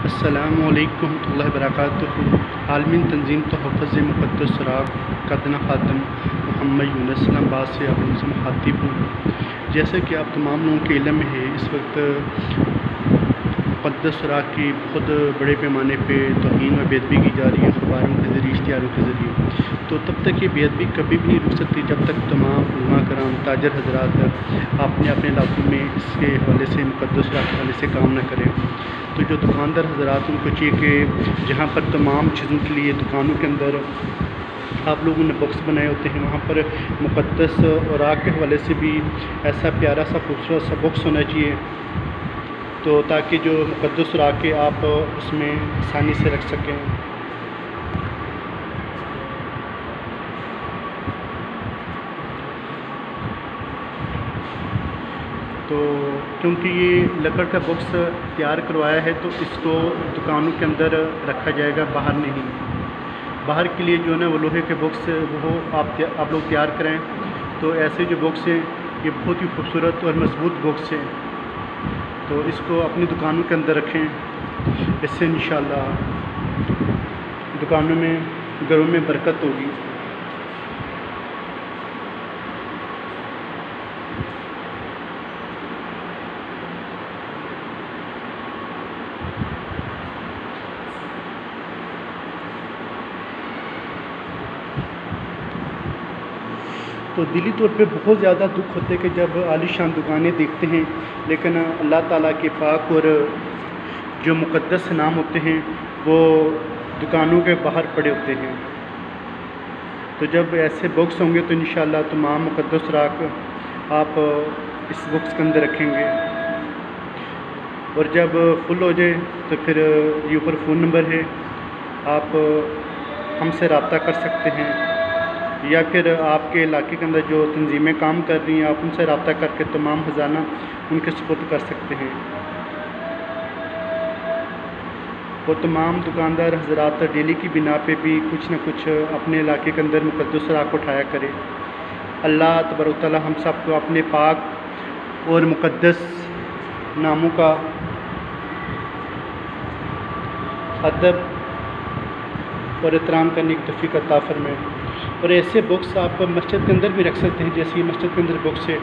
السلام علیکم ورحمۃ اللہ وبرکاتہ۔ عالمین تنظیم تحفظ مقدس سراغ قدنہ خاتم محمد یونس عباس سے آپ سے مخاطب ہوں۔ جیسا کہ آپ تمام لوگوں کے علم میں ہے، اس وقت مقدس سراغ کی بہت بڑے پیمانے پہ توہین و بے ادبی کی جا رہی ہے، اخباروں کے ذریعے، اشتہاروں کے ذریعے۔ تو تب تک یہ بے ادبی کبھی بھی نہیں رک سکتی جب تک تمام علماء کرام، تاجر حضرات اپنے اپنے علاقوں میں اس کے حوالے سے، مقدس سراغ کے حوالے سے کام نہ کریں۔ تو جو دکاندار حضرات، ان کو چاہیے کہ جہاں پر تمام چیزوں کے لیے دکانوں کے اندر آپ لوگوں نے باکس بنائے ہوتے ہیں، وہاں پر مقدس اوراق کے حوالے سے بھی ایسا پیارا سا خوبصورت سا باکس ہونا چاہیے، تو تاکہ جو مقدس اوراق کے آپ اس میں آسانی سے رکھ سکیں۔ تو کیونکہ یہ لکڑ کا باکس تیار کروایا ہے، تو اس کو دکانوں کے اندر رکھا جائے گا، باہر نہیں۔ باہر کے لیے جو ہے نا وہ لوہے کے باکس وہ آپ لوگ تیار کریں۔ تو ایسے جو باکس ہیں یہ بہت ہی خوبصورت اور مضبوط باکس ہیں، تو اس کو اپنی دکانوں کے اندر رکھیں۔ اس سے انشاءاللہ دکانوں میں، گھروں میں برکت ہوگی۔ تو دلی طور پہ بہت زیادہ دکھ ہوتے کہ جب عالی شان دکانیں دیکھتے ہیں، لیکن اللہ تعالیٰ کے پاک اور جو مقدس نام ہوتے ہیں وہ دکانوں کے باہر پڑے ہوتے ہیں۔ تو جب ایسے باکس ہوں گے تو انشاءاللہ تمام مقدس اوراق آپ اس باکس کے اندر رکھیں گے، اور جب فل ہو جائے تو پھر یہ اوپر فون نمبر ہے، آپ ہم سے رابطہ کر سکتے ہیں، یا پھر آپ کے علاقے کے اندر جو تنظیمیں کام کر رہی ہیں آپ ان سے رابطہ کر کے تمام خزانہ ان کے سپرد کر سکتے ہیں۔ اور تمام دکاندار حضرات ڈیلی کی بنا پہ بھی کچھ نہ کچھ اپنے علاقے کے اندر مقدس اوراق اٹھایا کرے۔ اللہ تبارک و تعالیٰ ہم سب کو اپنے پاک اور مقدس ناموں کا ادب اور احترام کرنے کی توفیق عطا فرمائے۔ اور ایسے باکس آپ مسجد کے اندر بھی رکھ سکتے ہیں، جیسے یہ مسجد کے اندر باکس ہے،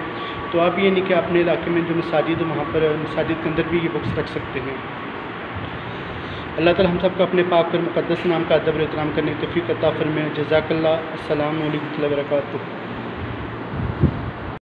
تو آپ یہ نہیں کہ اپنے علاقے میں جو مساجد ہے وہاں پر مساجد کے اندر بھی یہ باکس رکھ سکتے ہیں۔ اللہ تعالی ہم سب کو اپنے پاک اور مقدس نام کا ادب اور احترام کرنے کی توفیق عطا فرمائے۔ جزاک اللہ۔ السلام علیکم ورحمۃ اللہ وبرکاتہ۔